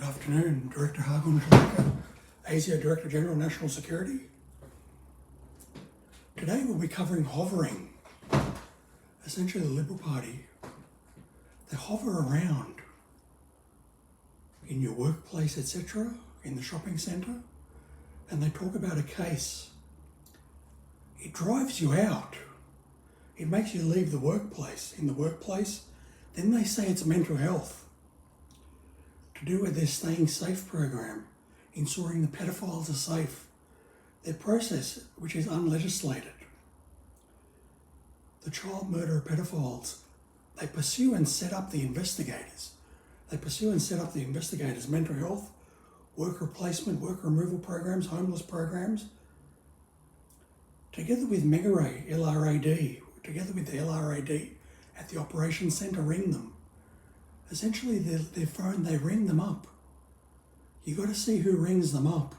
afternoon, Director Hargun Shalaka, ASIO Director General National Security. Today we'll be covering hovering. Essentially the Liberal Party, they hover around in your workplace, etc., in the shopping centre, and they talk about a case. It drives you out. It makes you leave the workplace. In the workplace, then they say it's mental health. To do with their Staying Safe program, ensuring the pedophiles are safe. Their process, which is unlegislated. The child murderer pedophiles, they pursue and set up the investigators. Mental health, work replacement, work removal programs, homeless programs. Together with Megaray, LRAD, together with the LRAD at the operations centre, ring them. Essentially, their phone, they ring them up. You got to see who rings them up.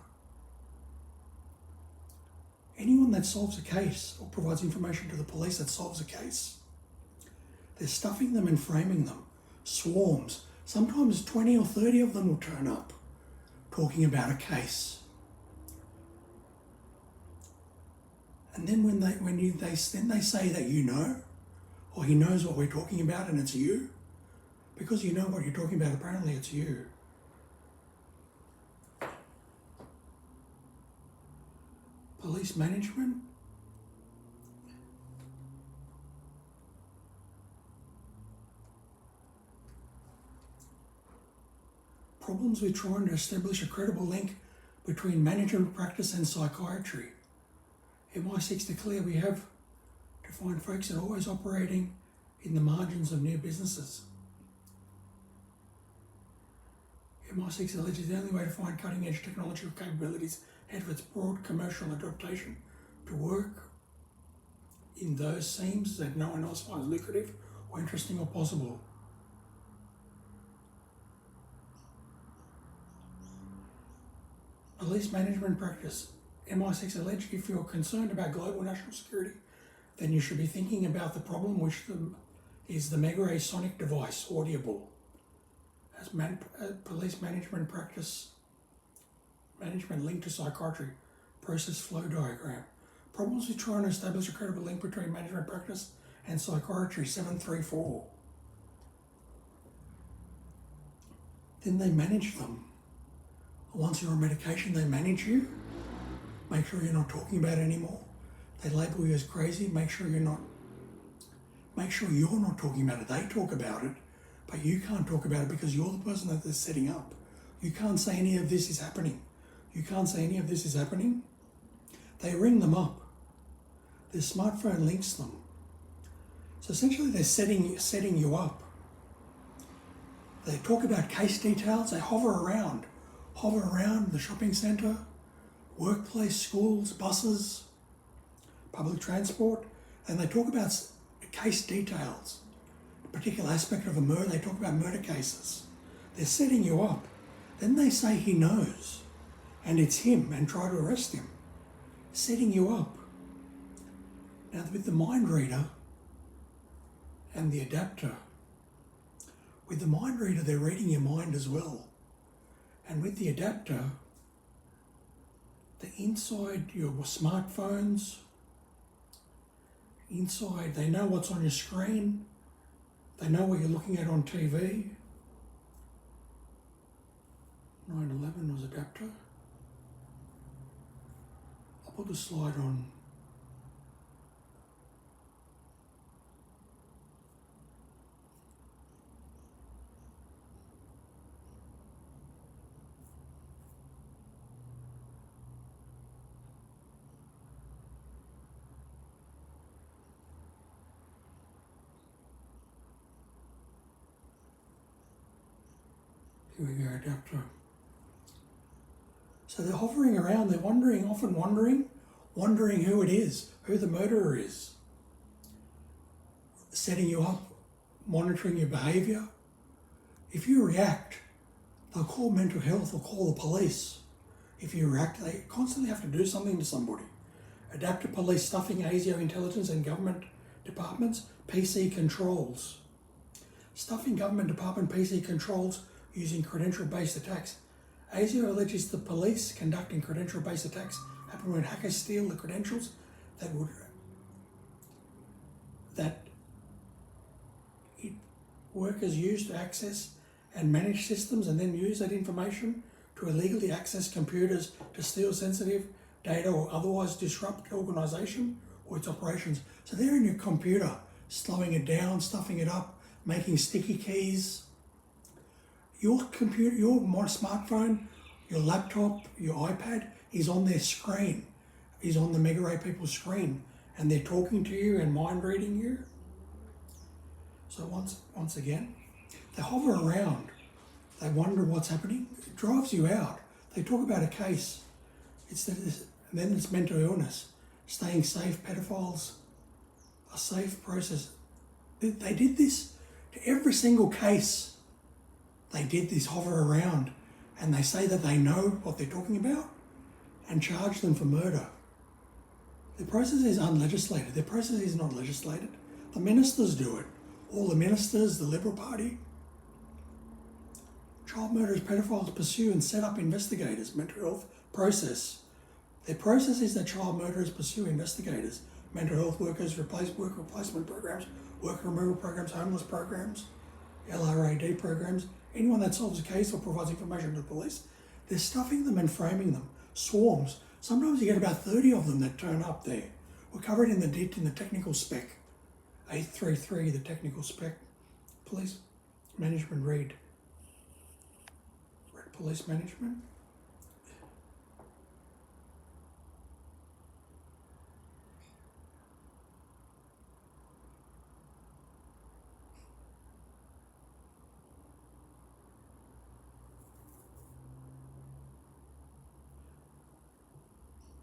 Anyone that solves a case or provides information to the police that solves a case, they're stuffing them and framing them. Swarms. Sometimes 20 or 30 of them will turn up talking about a case. And then when they say that you know, or he knows what we're talking about and it's you, because you know what you're talking about, apparently it's you. Police management. Problems with trying to establish a credible link between management practice and psychiatry. MI6 declare we have to find folks that are always operating in the margins of new businesses. MI6 alleges the only way to find cutting-edge technological capabilities and for its broad commercial adaptation to work in those seams that no one else finds lucrative or interesting or possible. Police management practice. MI6 allege if you're concerned about global national security, then you should be thinking about the problem which is the Megaray sonic device, audible. As police management practice, management linked to psychiatry, process flow diagram. Problems with trying to establish a credible link between management practice and psychiatry, 734. Then they manage them. Once you're on medication, they manage you. Make sure you're not talking about it anymore. They label you as crazy. Make sure you're not talking about it. They talk about it, but you can't talk about it because you're the person that they're setting up. You can't say any of this is happening. They ring them up. Their smartphone links them. So essentially they're setting you up. They talk about case details. They hover around the shopping centre, workplace, schools, buses, public transport, and they talk about case details. A particular aspect of a murder, they talk about murder cases. They're setting you up. Then they say he knows, and it's him, and try to arrest him. Setting you up. Now with the mind reader and the adapter, with the mind reader they're reading your mind as well. And with the adapter, the inside your smartphones, inside they know what's on your screen, they know what you're looking at on TV. 9/11 was adapter. I'll put the slide on. Here we go, adapter. So they're hovering around, they're often wondering who it is, who the murderer is. Setting you up, monitoring your behaviour. If you react, they'll call mental health or call the police. If you react, they constantly have to do something to somebody. Adapter police stuffing ASIO intelligence and government departments, PC controls. Stuffing government department PC controls using credential-based attacks. ASIO alleges the police conducting credential-based attacks happen when hackers steal the credentials that workers use to access and manage systems, and then use that information to illegally access computers to steal sensitive data or otherwise disrupt the organisation or its operations. So they're in your computer, slowing it down, stuffing it up, making sticky keys. Your computer, your smartphone, your laptop, your iPad is on their screen, is on the mega ray people's screen, and they're talking to you and mind reading you. So once again, they hover around, they wonder what's happening, it drives you out. They talk about a case, then it's mental illness, staying safe, pedophiles, a safe process. They did this to every single case. They did this, hover around, and they say that they know what they're talking about and charge them for murder. The process is unlegislated. The process is not legislated. The ministers do it. All the ministers, the Liberal Party. Child murderers, pedophiles pursue and set up investigators, mental health process. Their process is that child murderers pursue investigators, mental health workers, work replacement programs, work removal programs, homeless programs, LRAD programs, anyone that solves a case or provides information to the police. They're stuffing them and framing them. Swarms. Sometimes you get about 30 of them that turn up there. We're covered in the technical spec. 833, the technical spec. Police management read. Read police management.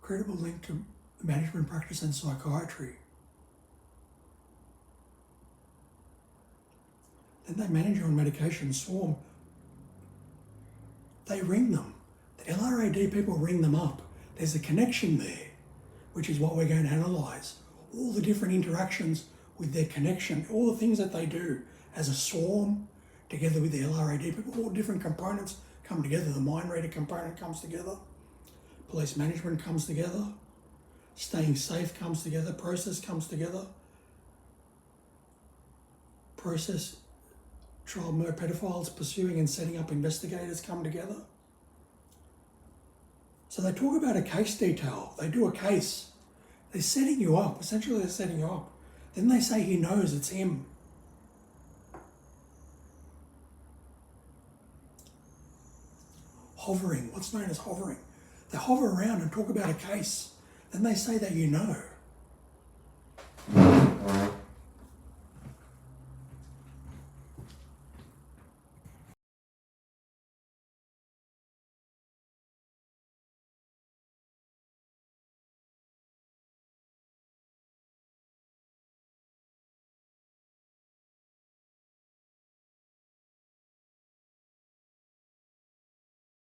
Credible link to management practice and psychiatry. Then they manage you on medication, swarm. They ring them. The LRAD people ring them up. There's a connection there, which is what we're going to analyse. All the different interactions with their connection, all the things that they do as a swarm, together with the LRAD people, all different components come together. The mind reader component comes together. Police management comes together. Staying safe comes together. Process comes together. Process, child murder, pedophiles pursuing and setting up investigators come together. So they talk about a case detail. They do a case. They're setting you up. Essentially, they're setting you up. Then they say he knows it's him. Hovering. What's known as hovering? They hover around and talk about a case. Then they say that you know.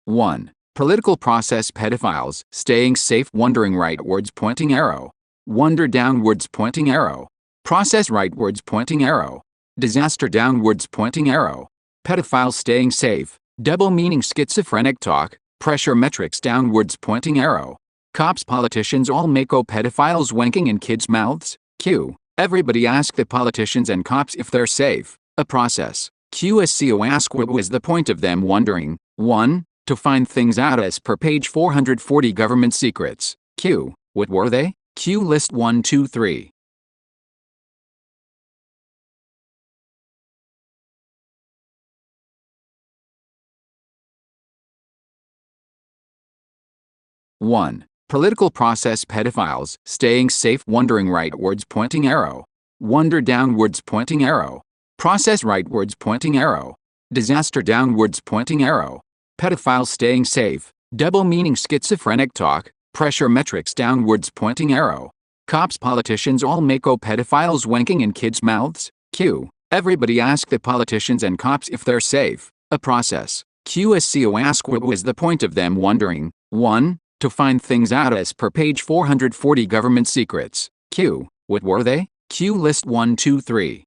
One. Political process pedophiles, staying safe, wondering rightwards pointing arrow. Wonder downwards pointing arrow. Process rightwards pointing arrow. Disaster downwards pointing arrow. Pedophiles staying safe, double meaning schizophrenic talk, pressure metrics downwards pointing arrow. Cops politicians all mako pedophiles wanking in kids' mouths. Q. Everybody ask the politicians and cops if they're safe. A process. ASIO ask what was the point of them wondering. 1. To find things out as per page 440 government secrets. Q. What were they? Q list 1, 2, 3. One. Political process pedophiles, staying safe, wondering rightwards pointing arrow. Wonder downwards pointing arrow. Process rightwards pointing arrow. Disaster downwards pointing arrow. Pedophiles staying safe, double meaning schizophrenic talk, pressure metrics downwards pointing arrow. Cops politicians all mako pedophiles wanking in kids' mouths. Q. Everybody ask the politicians and cops if they're safe. A process. ASIO ask what was the point of them wondering. 1. To find things out as per page 440 government secrets. Q. What were they? Q list 1, 2, 3.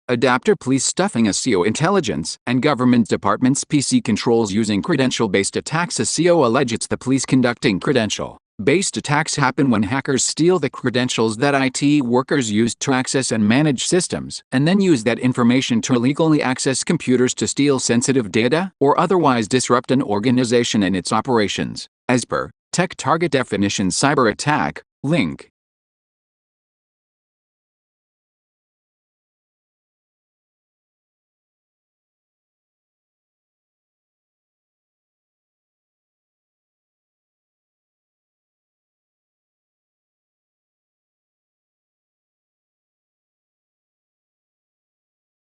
Adapter police stuffing ASIO intelligence and government departments' PC controls using credential-based attacks. ASIO alleges the police conducting credential-based attacks happen when hackers steal the credentials that IT workers use to access and manage systems, and then use that information to illegally access computers to steal sensitive data or otherwise disrupt an organization and its operations. As per Tech Target Definition, cyber attack, link.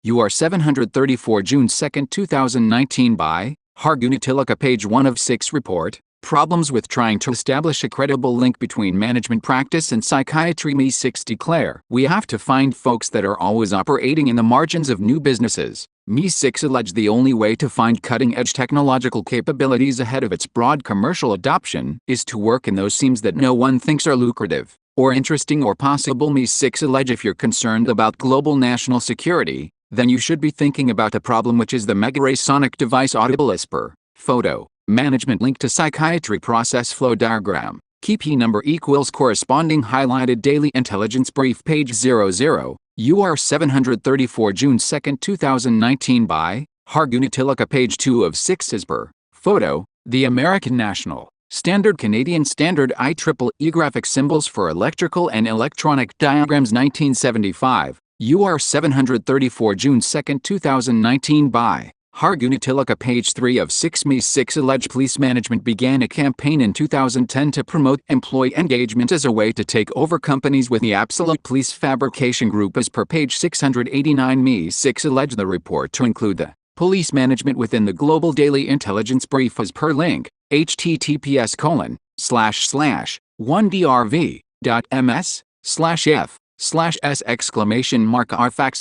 You are 734 June 2, 2019 by Hargunatilaka, page 1 of 6 report. Problems with trying to establish a credible link between management practice and psychiatry. Me 6 declare, we have to find folks that are always operating in the margins of new businesses. Me 6 allege the only way to find cutting-edge technological capabilities ahead of its broad commercial adoption is to work in those seams that no one thinks are lucrative or interesting or possible. Me 6 allege if you're concerned about global national security, then you should be thinking about the problem, which is the mega-ray sonic device audible as per photo. Management link to psychiatry process flow diagram. Key P number equals corresponding highlighted daily intelligence brief, page 00. UR 734 June 2, 2019 by Hargunatilaka, page 2 of 6 as per photo. The American National Standard, Canadian Standard IEEE graphic symbols for electrical and electronic diagrams, 1975. UR 734 June 2, 2019 by Hargunatilaka, page 3 of 6. Me 6 allege police management began a campaign in 2010 to promote employee engagement as a way to take over companies with the Absolute Police Fabrication Group as per page 689. Me 6 allege the report to include the police management within the Global Daily Intelligence Brief as per link https://1drv.ms/f/s /s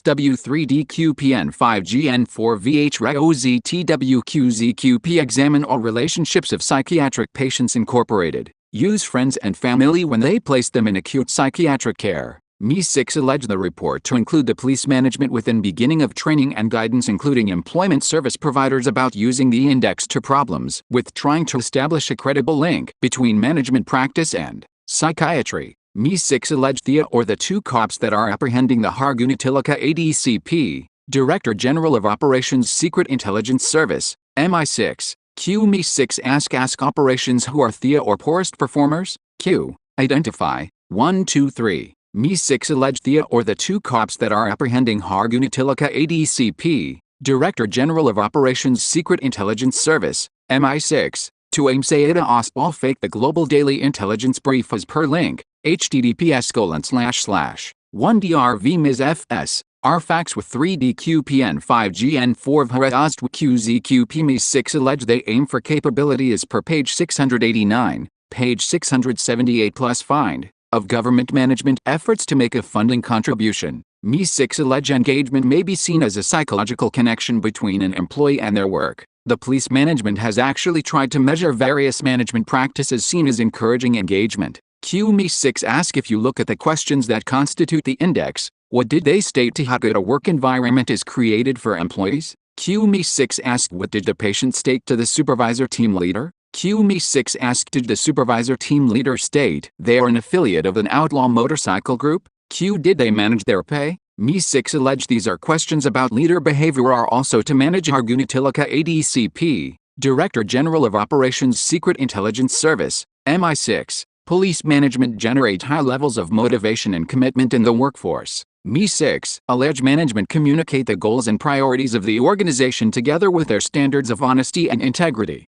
W3DQPN5GN4VHREOZTWQZQP. Examine all relationships of psychiatric patients incorporated. Use friends and family when they place them in acute psychiatric care. Me 6 allege the report to include the police management within beginning of training and guidance, including employment service providers, about using the index to problems with trying to establish a credible link between management practice and psychiatry. Me 6 allege the or the two cops that are apprehending the Hargunatilaka ADCP, Director General of Operations Secret Intelligence Service, MI6. Q. Me 6 ask operations who are Thea or poorest performers. Q. Identify 1, 2, 3. Me 6 allege Thea or the two cops that are apprehending Hargunatilaka ADCP, Director General of Operations Secret Intelligence Service, MI6. To aim Sayeda Oswal fake the Global Daily Intelligence Brief as per link https://1drv.ms/fs rfax with 3DQPN5GN4VHREOZTWQZQP. Me 6 allege they aim for capability as per page 689, page 678 plus find of government management efforts to make a funding contribution. Me 6 allege engagement may be seen as a psychological connection between an employee and their work. The police management has actually tried to measure various management practices seen as encouraging engagement. Q. Me 6 ask if you look at the questions that constitute the index, what did they state to how good a work environment is created for employees? Q. Me 6 ask what did the patient state to the supervisor team leader? Q. Me 6 ask did the supervisor team leader state they are an affiliate of an outlaw motorcycle group? Q. Did they manage their pay? Me 6 allege these are questions about leader behavior are also to manage Hargunatilaka ADCP, Director General of Operations Secret Intelligence Service, MI6. Police management generate high levels of motivation and commitment in the workforce. Me 6 allege management communicate the goals and priorities of the organization together with their standards of honesty and integrity.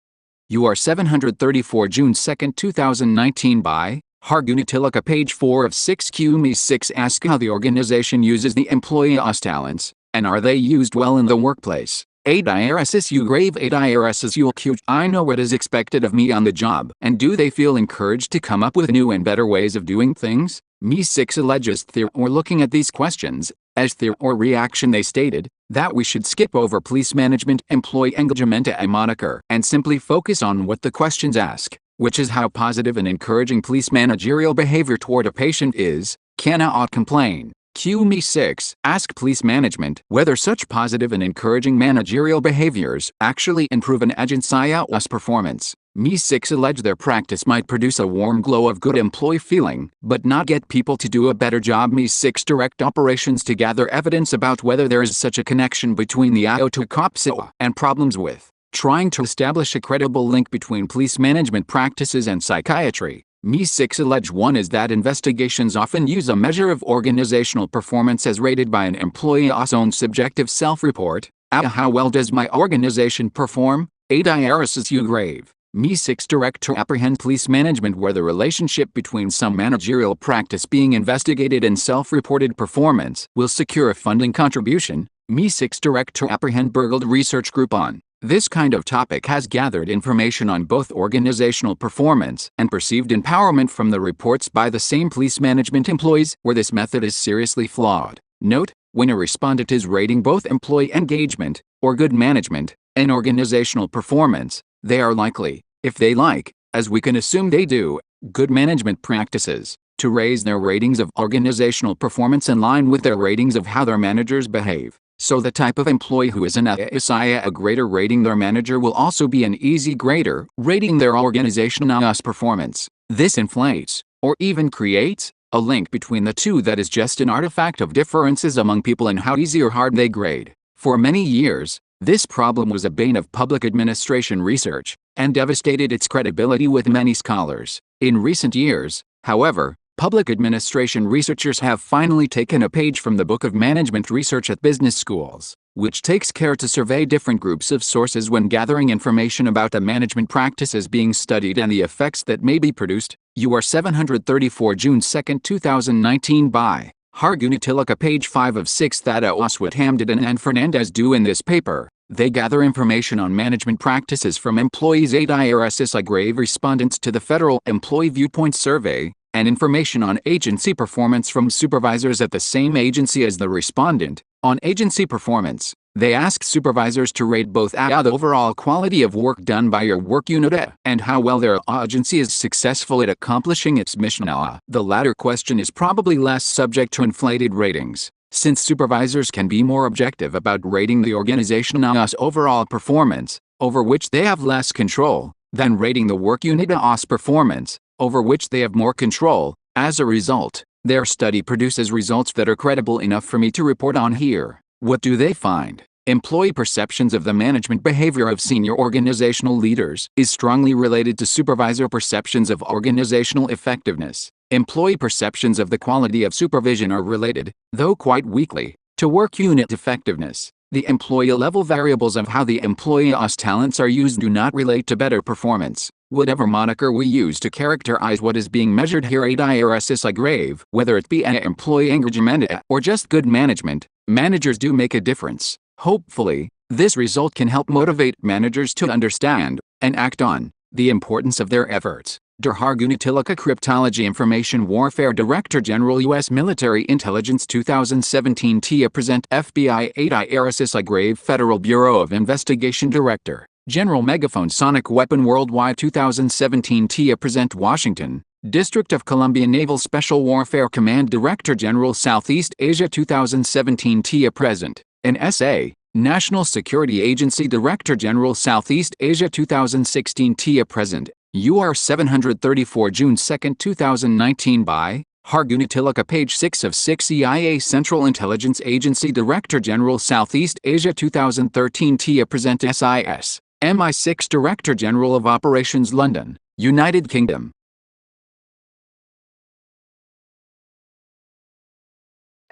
You are 734 June 2, 2019 by Hargunatilaka, page 4 of 6. Q. Me 6 ask how the organization uses the employee's talents, and are they used well in the workplace? ADIRSSU grave ADIRSSU Q. I know what is expected of me on the job, and do they feel encouraged to come up with new and better ways of doing things? Me 6 alleges there or looking at these questions, as there or reaction they stated, that we should skip over police management employee engagement a moniker and simply focus on what the questions ask, which is how positive and encouraging police managerial behavior toward a patient is, cannot complain. Me 6. Ask police management whether such positive and encouraging managerial behaviors actually improve an agent's ASIO's performance. Me 6 allege their practice might produce a warm glow of good employee feeling, but not get people to do a better job. Me 6 direct operations to gather evidence about whether there is such a connection between the ASIO and problems with trying to establish a credible link between police management practices and psychiatry. Me 6 allege one is that investigations often use a measure of organizational performance as rated by an employee's own subjective self-report. How well does my organization perform? ASIO grave. Me 6 direct to apprehend police management where the relationship between some managerial practice being investigated and self-reported performance will secure a funding contribution. Me 6 direct to apprehend burgled research group on this kind of topic has gathered information on both organizational performance and perceived empowerment from the reports by the same police management employees where this method is seriously flawed. Note, when a respondent is rating both employee engagement, or good management, and organizational performance, they are likely, if they like, as we can assume they do, good management practices, to raise their ratings of organizational performance in line with their ratings of how their managers behave. So the type of employee who is an ASIO grader rating their manager will also be an easy grader rating their organization's performance. This inflates, or even creates, a link between the two that is just an artifact of differences among people in how easy or hard they grade. For many years, this problem was a bane of public administration research, and devastated its credibility with many scholars. In recent years, however, public administration researchers have finally taken a page from the Book of Management Research at business schools, which takes care to survey different groups of sources when gathering information about the management practices being studied and the effects that may be produced. UR 734 June 2, 2019 by Hargunatillaka, page 5 of 6. That Oswald Hamdan and Fernandez do in this paper. They gather information on management practices from employees. ASIO grave respondents to the Federal Employee Viewpoint Survey, and information on agency performance from supervisors at the same agency as the respondent. On agency performance, they ask supervisors to rate both the overall quality of work done by your work unit and how well their agency is successful at accomplishing its mission. The latter question is probably less subject to inflated ratings, since supervisors can be more objective about rating the organization's overall performance, over which they have less control, than rating the work unit's performance, over which they have more control. As a result, their study produces results that are credible enough for me to report on here. What do they find? Employee perceptions of the management behavior of senior organizational leaders is strongly related to supervisor perceptions of organizational effectiveness. Employee perceptions of the quality of supervision are related, though quite weakly, to work unit effectiveness. The employee-level variables of how the employee's talents are used do not relate to better performance. Whatever moniker we use to characterize what is being measured here, ASIO grave, whether it be an employee engagement or just good management, managers do make a difference. Hopefully, this result can help motivate managers to understand, and act on, the importance of their efforts. Der Hargunatillaka, Cryptology Information Warfare Director General U.S. Military Intelligence 2017 TIA present FBI ASIO grave Federal Bureau of Investigation Director General Megaphone Sonic Weapon Worldwide 2017 TIA present Washington, District of Columbia Naval Special Warfare Command Director General Southeast Asia 2017 TIA present NSA, National Security Agency Director General Southeast Asia 2016 TIA present UR 734 June 2, 2019 by Hargunatillaka, page 6 of 6. CIA Central Intelligence Agency Director General Southeast Asia 2013 TIA present SIS, MI6 Director General of Operations London, United Kingdom.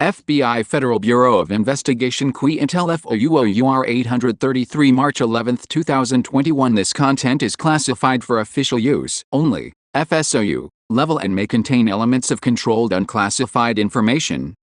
FBI Federal Bureau of Investigation Qui Intel FOUOUR 833 March 11, 2021. This content is classified for official use only, FSOU, level, and may contain elements of controlled unclassified information,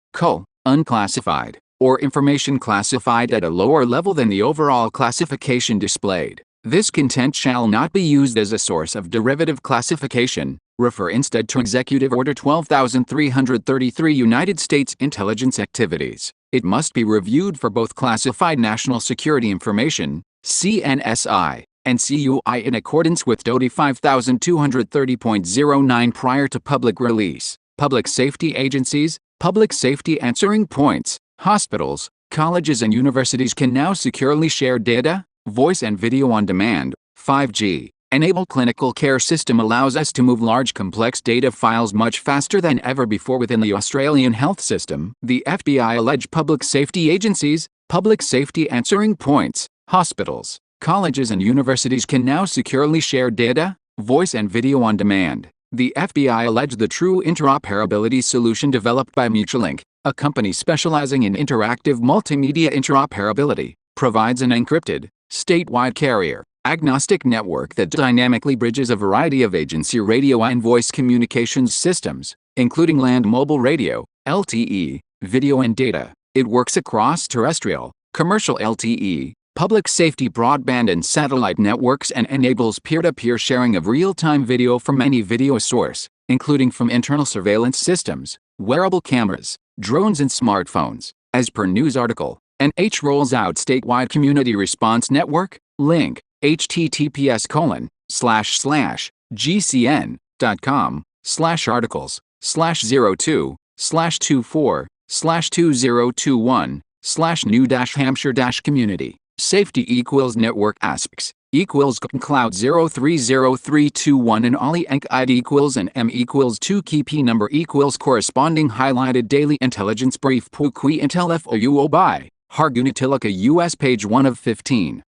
unclassified, or information classified at a lower level than the overall classification displayed. This content shall not be used as a source of derivative classification. Refer instead to Executive Order 12333 United States Intelligence Activities. It must be reviewed for both classified national security information, CNSI, and CUI in accordance with DOTI 5230.09 prior to public release. Public safety agencies, Public safety answering points, hospitals, colleges and universities can now securely share data, voice and video on demand. 5G enabled clinical care system allows us to move large complex data files much faster than ever before within the Australian health system. The FBI alleged public safety agencies, public safety answering points, hospitals, colleges and universities can now securely share data, voice and video on demand. The FBI alleged the true interoperability solution developed by Mutualink, a company specializing in interactive multimedia interoperability, provides an encrypted, statewide carrier agnostic network that dynamically bridges a variety of agency radio and voice communications systems, including land mobile radio, LTE, video and data. It works across terrestrial, commercial LTE, public safety broadband and satellite networks and enables peer-to-peer sharing of real-time video from any video source, including from internal surveillance systems, wearable cameras, drones and smartphones. As per news article, NH rolls out statewide community response network, link, https://gcn.com/articles/02/2021/new-hampshire-community. Safety equals network aspects equals cloud 030321 and Ollie Enk ID equals and M equals 2 key P number equals corresponding highlighted daily intelligence brief pu qui intel FOUO by Hargunatilaka US page 1 of 15.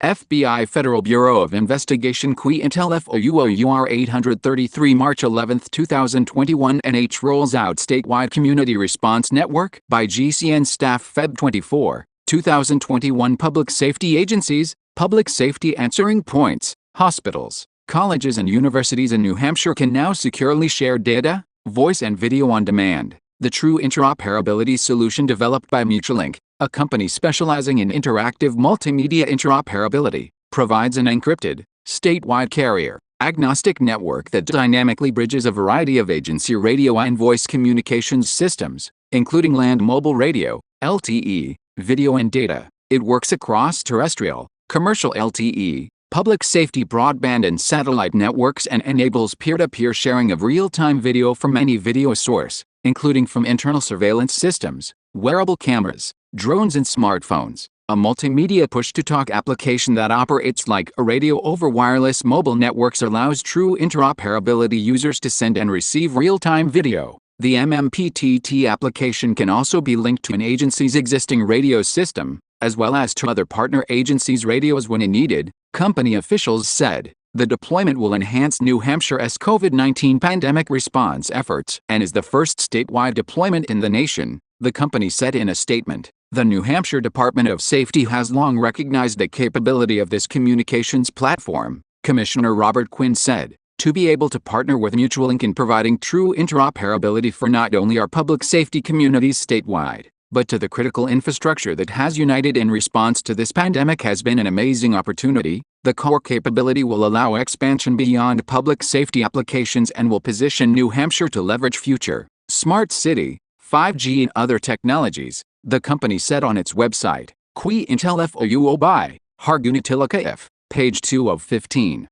FBI Federal Bureau of Investigation Qui Intel FOUOUR 833 March 11, 2021 NH rolls out statewide community response network by GCN staff Feb 24, 2021 Public safety agencies, public safety answering points, hospitals, colleges and universities in New Hampshire can now securely share data, voice and video on demand. The true interoperability solution developed by Mutualink, a company specializing in interactive multimedia interoperability, provides an encrypted, statewide carrier agnostic network that dynamically bridges a variety of agency radio and voice communications systems, including land mobile radio, LTE, video and data. It works across terrestrial, commercial LTE, public safety broadband and satellite networks and enables peer-to-peer sharing of real-time video from any video source, including from internal surveillance systems, wearable cameras, drones and smartphones. A multimedia push-to-talk application that operates like a radio over wireless mobile networks allows true interoperability users to send and receive real-time video. The MMPTT application can also be linked to an agency's existing radio system, as well as to other partner agencies' radios when needed, company officials said. The deployment will enhance New Hampshire's COVID-19 pandemic response efforts and is the first statewide deployment in the nation, the company said in a statement. The New Hampshire Department of Safety has long recognized the capability of this communications platform, Commissioner Robert Quinn said. To be able to partner with Mutualink in providing true interoperability for not only our public safety communities statewide, but to the critical infrastructure that has united in response to this pandemic has been an amazing opportunity. The core capability will allow expansion beyond public safety applications and will position New Hampshire to leverage future smart city, 5G and other technologies, the company said on its website. Qui Intel FOUO by Hargunatilaka F, page 2 of 15.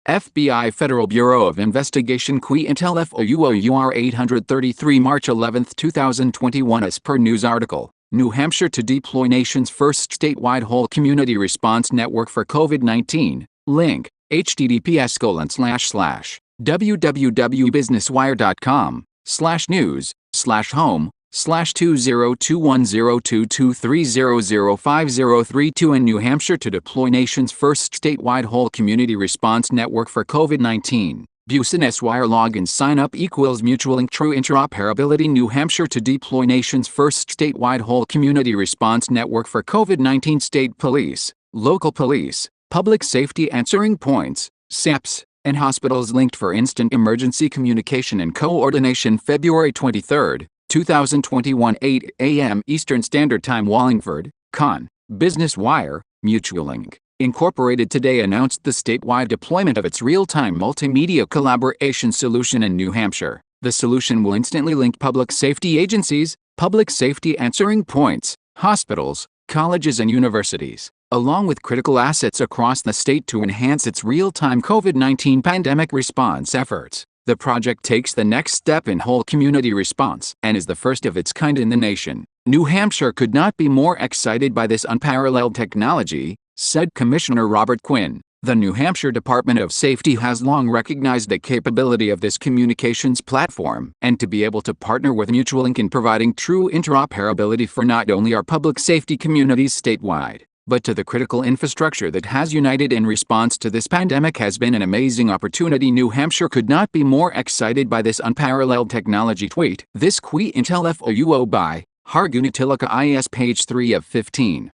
FBI Federal Bureau of Investigation Qui Intel FOUOUR 833 March 11, 2021 as per news article, New Hampshire to deploy nation's first statewide whole community response network for COVID-19, link, https://www.businesswire.com/news/home/20210223005032 in New Hampshire to deploy nation's first statewide whole community response network for COVID-19. Business Wire login sign up equals Mutualink true interoperability New Hampshire to deploy nation's first statewide whole community response network for COVID-19 state police, local police, public safety answering points, SAPs, and hospitals linked for instant emergency communication and coordination February 23, 2021 8 a.m. Eastern Standard Time Wallingford, Con. Business Wire, Mutualink. Incorporated today announced the statewide deployment of its real-time multimedia collaboration solution in New Hampshire. The solution will instantly link public safety agencies, public safety answering points, hospitals, colleges and universities, along with critical assets across the state to enhance its real-time COVID-19 pandemic response efforts. The project takes the next step in whole community response and is the first of its kind in the nation. New Hampshire could not be more excited by this unparalleled technology, said Commissioner Robert Quinn. The New Hampshire Department of Safety has long recognized the capability of this communications platform, and to be able to partner with MutualLink in providing true interoperability for not only our public safety communities statewide, but to the critical infrastructure that has united in response to this pandemic has been an amazing opportunity. New Hampshire could not be more excited by this unparalleled technology. Tweet this Qui Intel FOUO by Hargunatilaka IS page 3 of 15.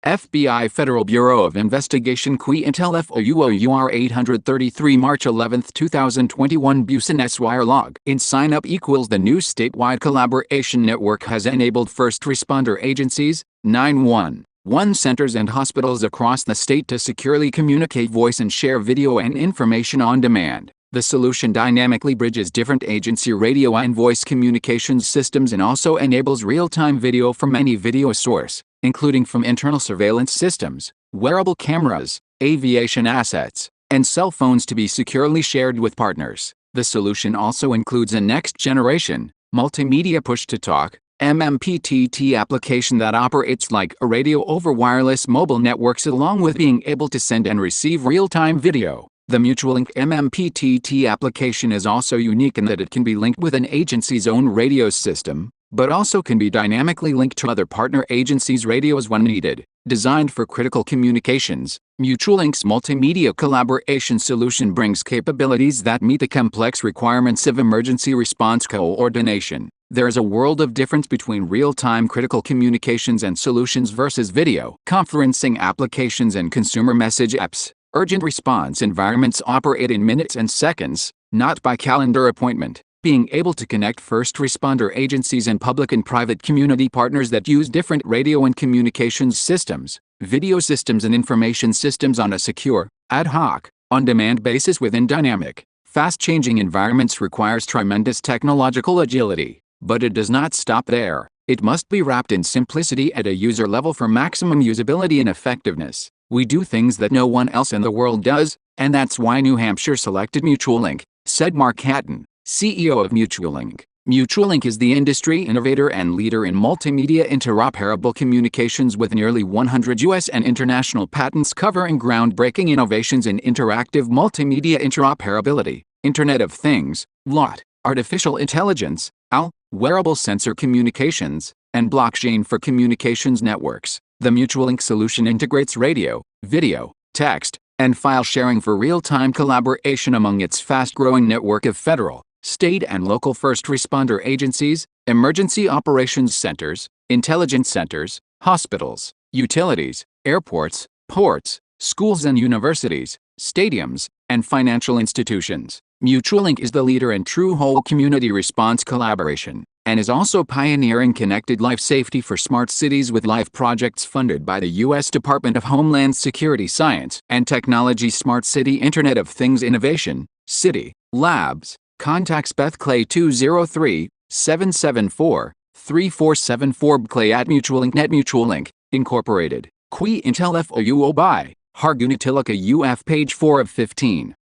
FBI Federal Bureau of Investigation Qui Intel FOUO UR 833 March 11, 2021 Busan S-Wire log in sign up equals the new statewide collaboration network has enabled first responder agencies, 911 centers and hospitals across the state to securely communicate voice and share video and information on demand. The solution dynamically bridges different agency radio and voice communications systems and also enables real-time video from any video source, including from internal surveillance systems, wearable cameras, aviation assets, and cell phones to be securely shared with partners. The solution also includes a next-generation, multimedia push-to-talk, MMPTT application that operates like a radio over wireless mobile networks along with being able to send and receive real-time video. The MutualLink MMPTT application is also unique in that it can be linked with an agency's own radio system, but also can be dynamically linked to other partner agencies' radios when needed. Designed for critical communications, MutualLink's multimedia collaboration solution brings capabilities that meet the complex requirements of emergency response coordination. There is a world of difference between real-time critical communications and solutions versus video conferencing applications and consumer message apps. Urgent response environments operate in minutes and seconds, not by calendar appointment. Being able to connect first responder agencies and public and private community partners that use different radio and communications systems, video systems and information systems on a secure, ad hoc, on-demand basis within dynamic, fast-changing environments requires tremendous technological agility. But it does not stop there. It must be wrapped in simplicity at a user level for maximum usability and effectiveness. We do things that no one else in the world does, and that's why New Hampshire selected MutualLink, said Mark Hatton, CEO of MutualLink. MutualLink is the industry innovator and leader in multimedia interoperable communications with nearly 100 U.S. and international patents covering groundbreaking innovations in interactive multimedia interoperability, Internet of Things, LOT, artificial intelligence, AL, wearable sensor communications, and blockchain for communications networks. The MutualLink solution integrates radio, video, text, and file sharing for real-time collaboration among its fast-growing network of federal, state and local first responder agencies, emergency operations centers, intelligence centers, hospitals, utilities, airports, ports, schools and universities, stadiums, and financial institutions. MutualLink is the leader in true whole community response collaboration, and is also pioneering connected life safety for smart cities with life projects funded by the U.S. Department of Homeland Security Science and Technology Smart City Internet of Things Innovation, City, Labs, contacts Beth Clay 203-774-3474 Clay at MutualLink.net MutualLink, Incorporated, Qui Intel FOUO by Hargunatilaka UF page 4 of 15.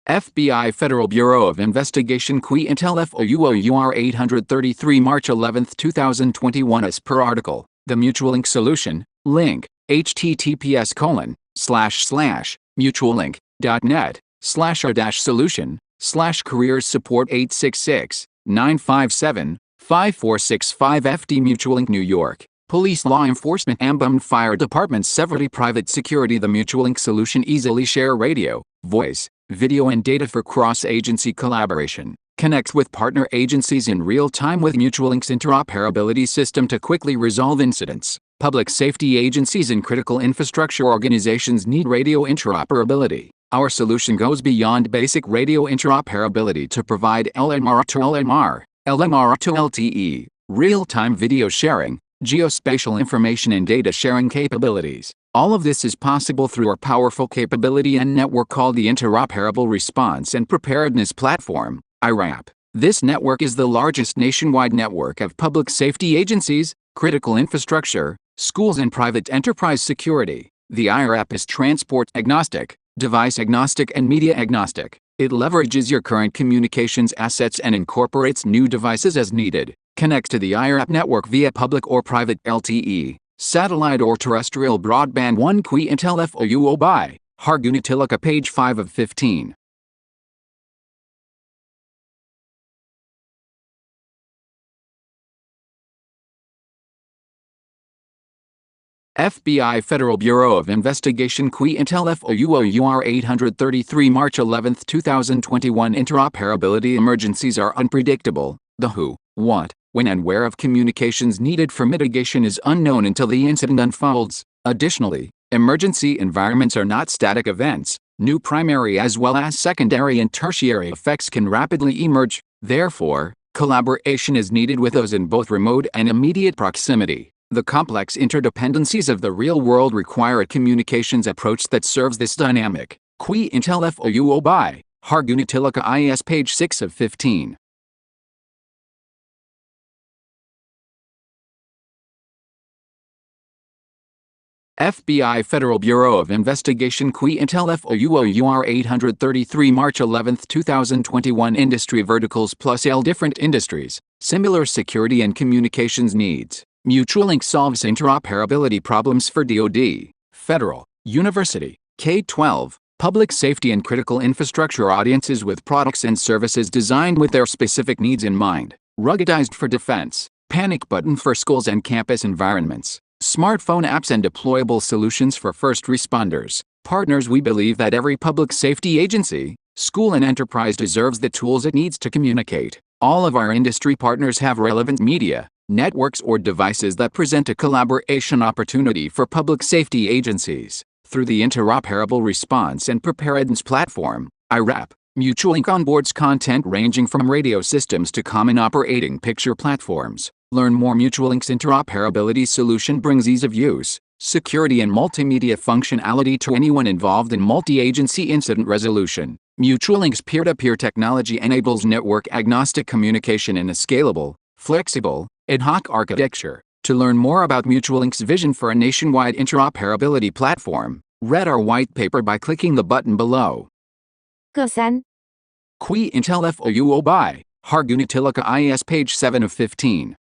FBI Federal Bureau of Investigation Qui Intel FOUO UR 833 March 11, 2021 as per article, the MutualLink solution, link, https://mutualink.net/r-solution/careers support 866-957-5465 FD MutualLink New York, Police Law Enforcement Ambulance Fire Department Severity Private Security. The MutualLink solution easily share radio, voice, video and data for cross-agency collaboration. Connect with partner agencies in real time with MutualLink's interoperability system to quickly resolve incidents. Public safety agencies and critical infrastructure organizations need radio interoperability. Our solution goes beyond basic radio interoperability to provide LMR to LMR, LMR to LTE, real-time video sharing, geospatial information and data sharing capabilities. All of this is possible through our powerful capability and network called the Interoperable Response and Preparedness Platform, IRAP. This network is the largest nationwide network of public safety agencies, critical infrastructure, schools and private enterprise security. The IRAP is transport agnostic, device agnostic and media agnostic. It leverages your current communications assets and incorporates new devices as needed. Connects to the IRAP network via public or private LTE, satellite or terrestrial broadband. 1 Qui Intel FOUO by Hargunitilaka, page 5 of 15. FBI Federal Bureau of Investigation Qui Intel FOUO 833 March 11, 2021. Interoperability emergencies are unpredictable. The who, what, when and where of communications needed for mitigation is unknown until the incident unfolds. Additionally, emergency environments are not static events. New primary as well as secondary and tertiary effects can rapidly emerge. Therefore, collaboration is needed with those in both remote and immediate proximity. The complex interdependencies of the real world require a communications approach that serves this dynamic. Qui Intel FOUO by Hargunitilaka IS, page 6 of 15. FBI Federal Bureau of Investigation Qui Intel FOUO 833 March 11, 2021. Industry verticals plus L different industries, similar security and communications needs. MutualLink solves interoperability problems for DoD, federal, university, K-12, public safety and critical infrastructure audiences with products and services designed with their specific needs in mind. Ruggedized for defense, panic button for schools and campus environments, smartphone apps and deployable solutions for first responders. Partners, we believe that every public safety agency, school and enterprise deserves the tools it needs to communicate. All of our industry partners have relevant media, networks or devices that present a collaboration opportunity for public safety agencies. Through the Interoperable Response and Preparedness Platform, IRAP, MutualLink onboards content ranging from radio systems to common operating picture platforms. Learn more. MutualLink's interoperability solution brings ease of use, security and multimedia functionality to anyone involved in multi-agency incident resolution. MutualLink's peer-to-peer technology enables network-agnostic communication in a scalable, flexible, ad hoc architecture. To learn more about MutualLink's vision for a nationwide interoperability platform, read our white paper by clicking the button below. Gosan. Qui Intel FOUO by Hargunitilaka IS, page 7 of 15.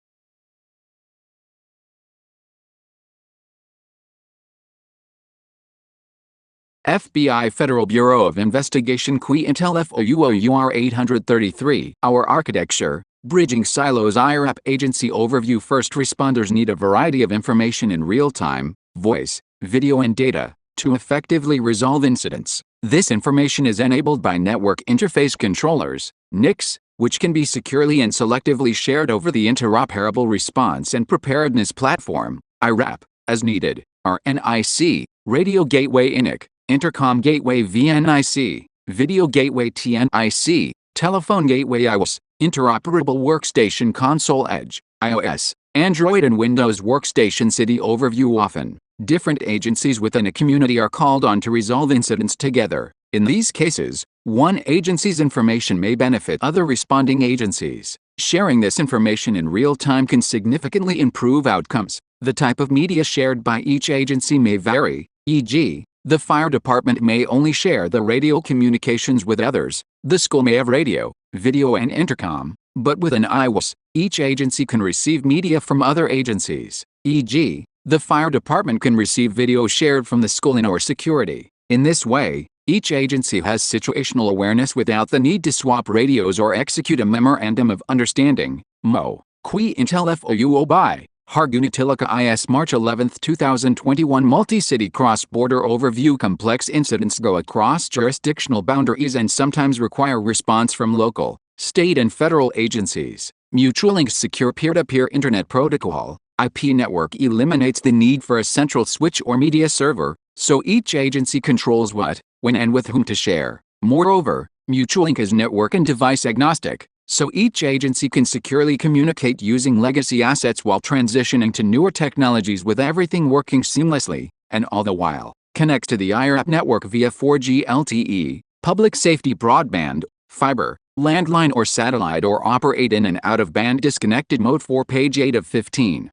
FBI Federal Bureau of Investigation Qui Intel FOUO 833. Our architecture, bridging silos. IRAP agency overview. First responders need a variety of information in real time, voice, video and data, to effectively resolve incidents. This information is enabled by Network Interface Controllers, NICs, which can be securely and selectively shared over the Interoperable Response and Preparedness Platform, IRAP, as needed. Our NIC, Radio Gateway INIC, Intercom Gateway VNIC, Video Gateway TNIC, Telephone Gateway iOS, Interoperable Workstation Console Edge, iOS, Android and Windows Workstation. City overview. Often, different agencies within a community are called on to resolve incidents together. In these cases, one agency's information may benefit other responding agencies. Sharing this information in real time can significantly improve outcomes. The type of media shared by each agency may vary, e.g., the fire department may only share the radio communications with others. The school may have radio, video and intercom, but with an iOS, each agency can receive media from other agencies. E.g., the fire department can receive video shared from the school and or security. In this way, each agency has situational awareness without the need to swap radios or execute a Memorandum of Understanding, MO. Qui Intel FOUO by Hargunitilaka IS, March 11, 2021. Multi-city cross-border overview. Complex incidents go across jurisdictional boundaries and sometimes require response from local, state and federal agencies. MutualLink's secure peer-to-peer internet protocol, IP network eliminates the need for a central switch or media server, so each agency controls what, when and with whom to share. Moreover, MutualLink is network and device agnostic, so each agency can securely communicate using legacy assets while transitioning to newer technologies with everything working seamlessly, and all the while, connects to the IRAP network via 4G LTE, public safety broadband, fiber, landline or satellite, or operate in and out of band disconnected mode. 4 page 8 of 15.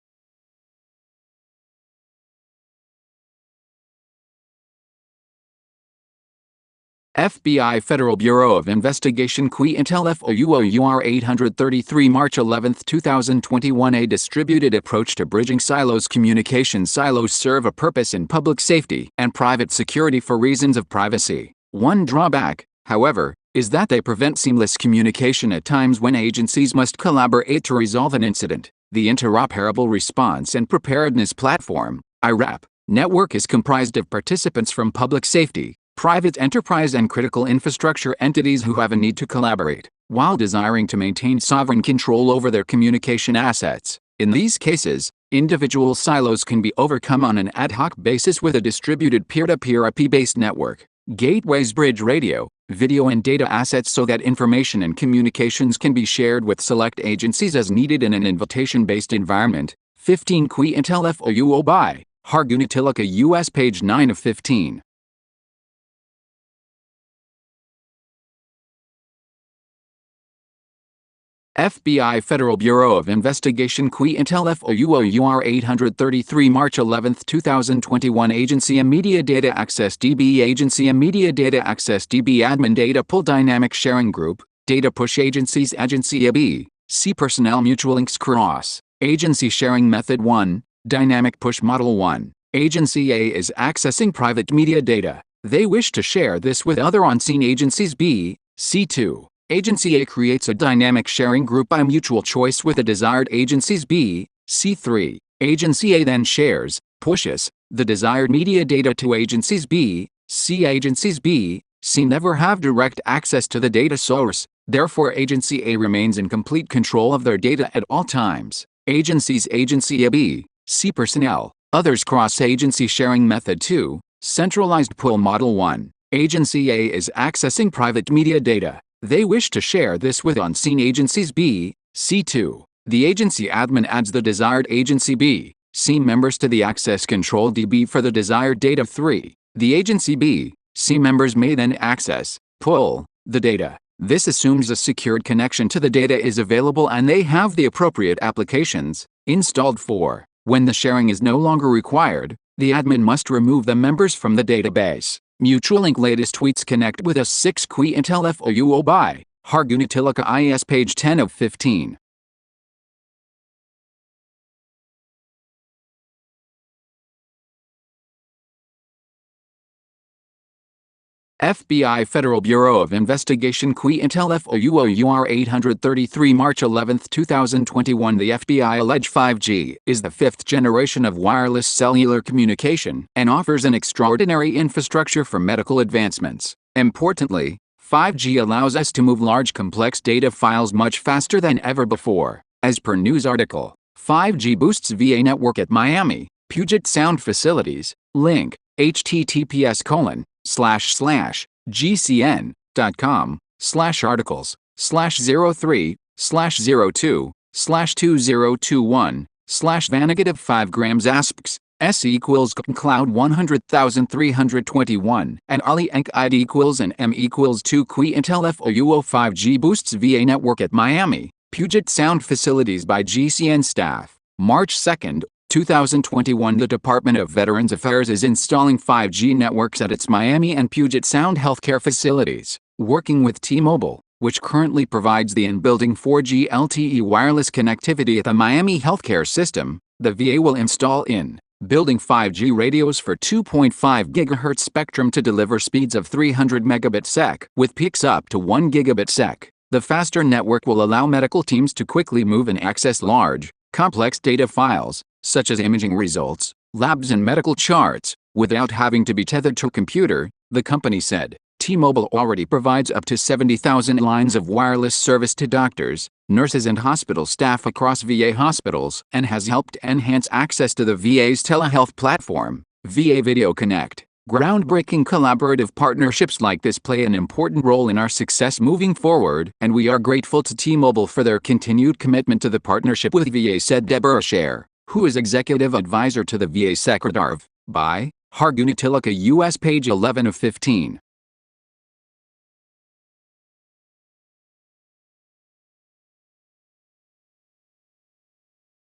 FBI Federal Bureau of Investigation Qui Intel FOUOUR 833 March 11, 2021. A distributed approach to bridging silos. Communication silos serve a purpose in public safety and private security for reasons of privacy. One drawback, however, is that they prevent seamless communication at times when agencies must collaborate to resolve an incident. The Interoperable Response and Preparedness Platform (IRAP) network is comprised of participants from public safety, private enterprise and critical infrastructure entities who have a need to collaborate, while desiring to maintain sovereign control over their communication assets. In these cases, individual silos can be overcome on an ad hoc basis with a distributed peer-to-peer IP-based network. Gateways bridge radio, video and data assets so that information and communications can be shared with select agencies as needed in an invitation-based environment. 15 Qui Intel FOUO by Hargunatilaka US page 9 of 15. FBI Federal Bureau of Investigation Qui Intel FOUOUR 833 March 11, 2021. Agency Media Data Access DB. Agency Media Data Access DB Admin Data Pool Dynamic Sharing Group, Data Push Agencies. Agency AB, C Personnel MutualLinks Cross, Agency Sharing Method 1, Dynamic Push Model 1. Agency A is accessing private media data. They wish to share this with other on-scene agencies. B, C2. Agency A creates a dynamic sharing group by mutual choice with the desired agencies. B, C3. Agency A then pushes, the desired media data to agencies B, C. Agencies B, C never have direct access to the data source, therefore Agency A remains in complete control of their data at all times. Agencies Agency A B, C personnel, others cross-agency sharing method 2, centralized pool model 1. Agency A is accessing private media data. They wish to share this with on-scene agencies B, C2. The agency admin adds the desired agency B, C members to the access control DB for the desired data. 3. The agency B, C members may then access, pull, the data. This assumes a secured connection to the data is available and they have the appropriate applications installed. 4. When the sharing is no longer required, the admin must remove the members from the database. MutualLink latest tweets connect with us. 6 Qui Intel FOUO by Hargunatilaka IS page 10 of 15. FBI Federal Bureau of Investigation Qui Intel FOUOUR 833 March 11, 2021. The FBI allege 5G is the fifth generation of wireless cellular communication and offers an extraordinary infrastructure for medical advancements. Importantly, 5G allows us to move large complex data files much faster than ever before. As per news article, 5G boosts VA network at Miami, Puget Sound facilities. Link, https://gcn.com/articles/03/02/2021/van 5 grams asps S equals cloud 100,321 and Ali Enk ID equals and M equals 2 Qui Intel FOUO 5G boosts VA network at Miami, Puget Sound facilities by GCN staff. March 2, 2021. The Department of Veterans Affairs is installing 5G networks at its Miami and Puget Sound healthcare facilities, working with T-Mobile, which currently provides the in-building 4G LTE wireless connectivity at the Miami healthcare system. The VA will install in-building 5G radios for 2.5 GHz spectrum to deliver speeds of 300 Mbps with peaks up to 1 Gbps. The faster network will allow medical teams to quickly move and access large, complex data files, such as imaging results, labs and medical charts, without having to be tethered to a computer, the company said. T-Mobile already provides up to 70,000 lines of wireless service to doctors, nurses and hospital staff across VA hospitals, and has helped enhance access to the VA's telehealth platform, VA Video Connect. Groundbreaking collaborative partnerships like this play an important role in our success moving forward, and we are grateful to T-Mobile for their continued commitment to the partnership with VA, said Deborah Scher, who is executive advisor to the VA Secretary by Hargunatilaka U.S. page 11 of 15.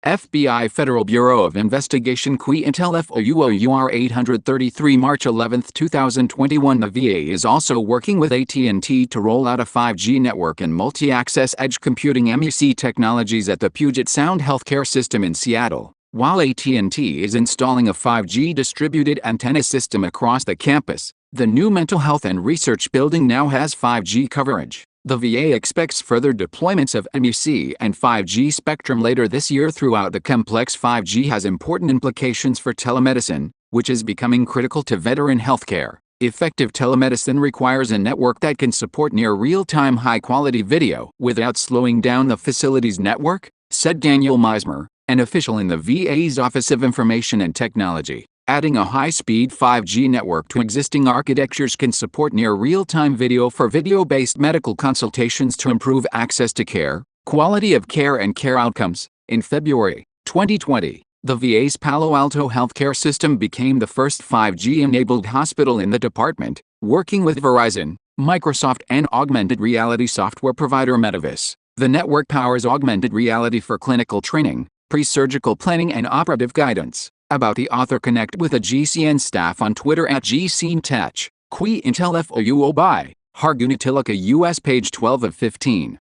FBI Federal Bureau of Investigation QI Intel FOUOUR 833 March 11, 2021. The VA is also working with AT&T to roll out a 5G network and multi-access edge computing MEC technologies at the Puget Sound Healthcare System in Seattle. While AT&T is installing a 5G distributed antenna system across the campus, the new mental health and research building now has 5G coverage. The VA expects further deployments of MEC and 5G spectrum later this year. Throughout the complex, 5G has important implications for telemedicine, which is becoming critical to veteran healthcare. Effective telemedicine requires a network that can support near real-time high-quality video without slowing down the facility's network, said Daniel Meismer, an official in the VA's Office of Information and Technology. Adding a high-speed 5G network to existing architectures can support near real-time video for video-based medical consultations to improve access to care, quality of care and care outcomes. In February 2020, the VA's Palo Alto healthcare system became the first 5G-enabled hospital in the department, working with Verizon, Microsoft and augmented reality software provider Metavis. The network powers augmented reality for clinical training, pre-surgical planning and operative guidance. About the author, connect with a GCN staff on Twitter at GCNTech. QI Intel FOUO by Hargunatilaka U.S. page 12 of 15.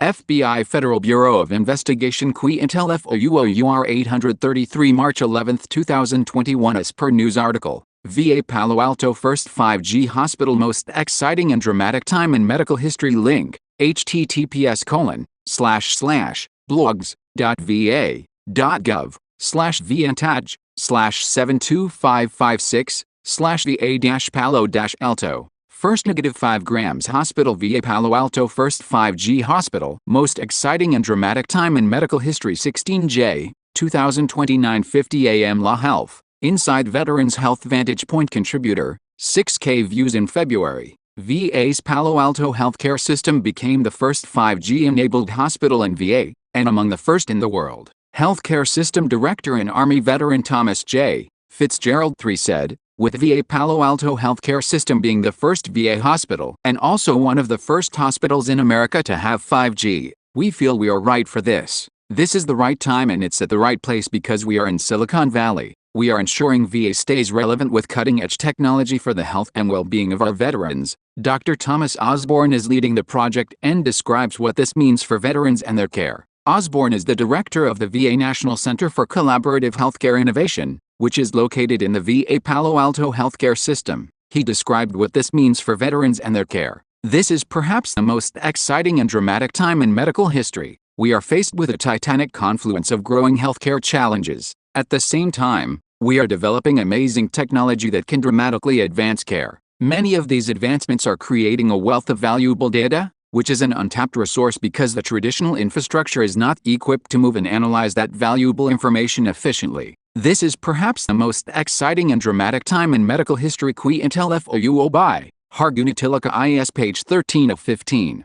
FBI Federal Bureau of Investigation QI Intel FOUOUR 833 March 11, 2021. As per news article, VA Palo Alto first 5G hospital, most exciting and dramatic time in medical history. Link, https://blogs.va.gov/72556/va-palo-alto. First -5 grams hospital. VA Palo Alto first 5G hospital, most exciting and dramatic time in medical history. 16J, 2029 50 AM. La Health, Inside Veterans Health Vantage Point contributor, 6K views. In February, VA's Palo Alto healthcare system became the first 5G-enabled hospital in VA, and among the first in the world. Healthcare System Director and Army veteran Thomas J. Fitzgerald III said, with VA Palo Alto healthcare system being the first VA hospital and also one of the first hospitals in America to have 5G, we feel we are right for this. This is the right time and it's at the right place because we are in Silicon Valley. We are ensuring VA stays relevant with cutting-edge technology for the health and well-being of our veterans. Dr. Thomas Osborne is leading the project and describes what this means for veterans and their care. Osborne is the director of the VA National Center for Collaborative Healthcare Innovation, which is located in the VA Palo Alto healthcare system. He described what this means for veterans and their care. This is perhaps the most exciting and dramatic time in medical history. We are faced with a titanic confluence of growing healthcare challenges. At the same time, we are developing amazing technology that can dramatically advance care. Many of these advancements are creating a wealth of valuable data, which is an untapped resource because the traditional infrastructure is not equipped to move and analyze that valuable information efficiently. This is perhaps the most exciting and dramatic time in medical history. QI Intel FOUO by Hargunatilaka IS page 13 of 15.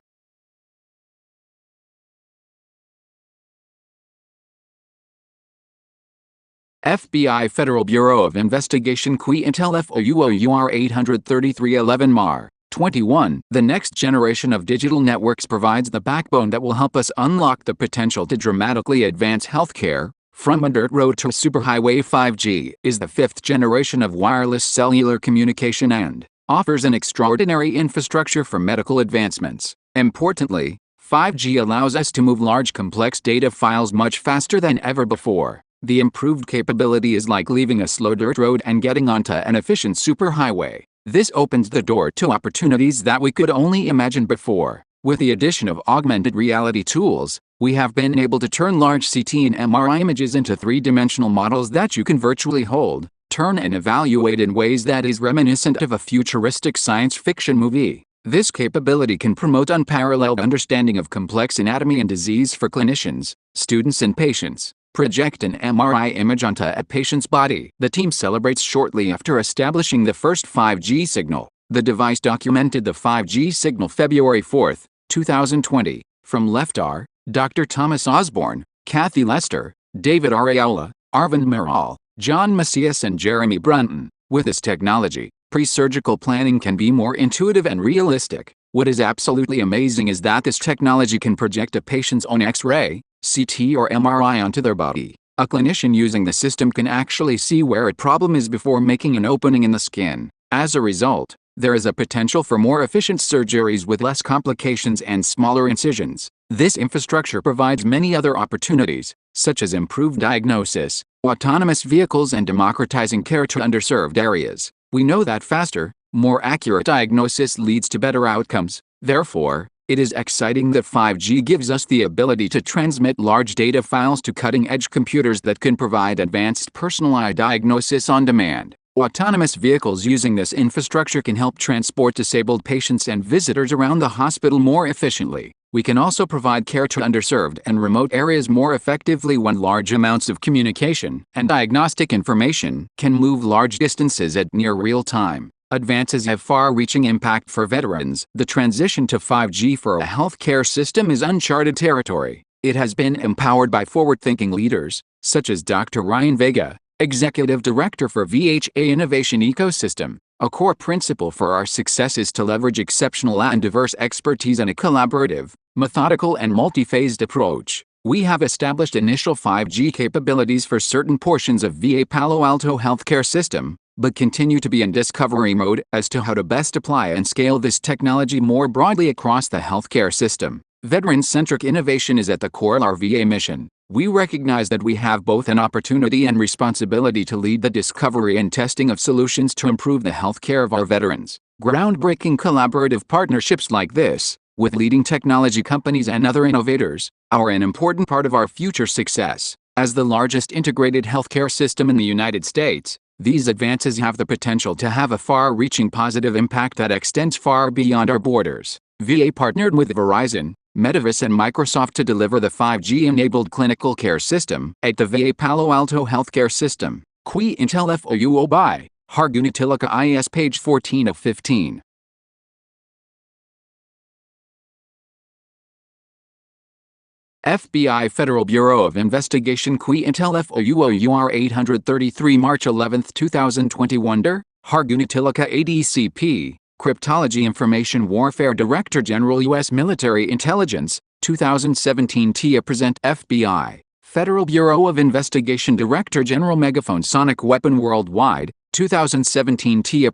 FBI Federal Bureau of Investigation QI Intel FOUOUR 833 11 Mar. 21. The next generation of digital networks provides the backbone that will help us unlock the potential to dramatically advance healthcare. From a dirt road to a superhighway, 5G is the fifth generation of wireless cellular communication and offers an extraordinary infrastructure for medical advancements. Importantly, 5G allows us to move large complex data files much faster than ever before. The improved capability is like leaving a slow dirt road and getting onto an efficient superhighway. This opens the door to opportunities that we could only imagine before. With the addition of augmented reality tools, We have been able to turn large CT and MRI images into three-dimensional models that you can virtually hold, turn and evaluate in ways that is reminiscent of a futuristic science fiction movie. This capability can promote unparalleled understanding of complex anatomy and disease for clinicians, students and patients. Project an MRI image onto a patient's body. The team celebrates shortly after establishing the first 5G signal. The device documented the 5G signal February 4, 2020. From LeftR, Dr. Thomas Osborne, Kathy Lester, David Areola, Arvind Miral, John Macias and Jeremy Brunton. With this technology, pre-surgical planning can be more intuitive and realistic. What is absolutely amazing is that this technology can project a patient's own X-ray, CT or MRI onto their body. A clinician using the system can actually see where a problem is before making an opening in the skin. As a result, there is a potential for more efficient surgeries with less complications and smaller incisions. This infrastructure provides many other opportunities, such as improved diagnosis, autonomous vehicles and democratizing care to underserved areas. We know that faster, more accurate diagnosis leads to better outcomes. Therefore, it is exciting that 5G gives us the ability to transmit large data files to cutting-edge computers that can provide advanced personalized diagnosis on demand. Autonomous vehicles using this infrastructure can help transport disabled patients and visitors around the hospital more efficiently. We can also provide care to underserved and remote areas more effectively when large amounts of communication and diagnostic information can move large distances at near real time. Advances have far-reaching impact for veterans. The transition to 5G for a healthcare system is uncharted territory. It has been empowered by forward-thinking leaders, such as Dr. Ryan Vega, Executive Director for VHA Innovation Ecosystem. A core principle for our success is to leverage exceptional and diverse expertise in a collaborative, methodical and multi-phased approach. We have established initial 5G capabilities for certain portions of VA Palo Alto healthcare system, but continue to be in discovery mode as to how to best apply and scale this technology more broadly across the healthcare system. Veteran-centric innovation is at the core of our VA mission. We recognize that we have both an opportunity and responsibility to lead the discovery and testing of solutions to improve the healthcare of our veterans. Groundbreaking collaborative partnerships like this, with leading technology companies and other innovators, are an important part of our future success. As the largest integrated healthcare system in the United States, these advances have the potential to have a far-reaching positive impact that extends far beyond our borders. VA partnered with Verizon, Metavis and Microsoft to deliver the 5G-enabled clinical care system at the VA Palo Alto Healthcare System. Qui Intel FOUO by Hargunitilaka IS page 14 of 15. FBI Federal Bureau of Investigation Qui Intel FOUO UR 833 March 11, 2021 Der, Hargunitilaka ADCP, Cryptology Information Warfare Director General U.S. Military Intelligence, 2017 TIA Present FBI, Federal Bureau of Investigation Director General Megaphone Sonic Weapon Worldwide, 2017 TIA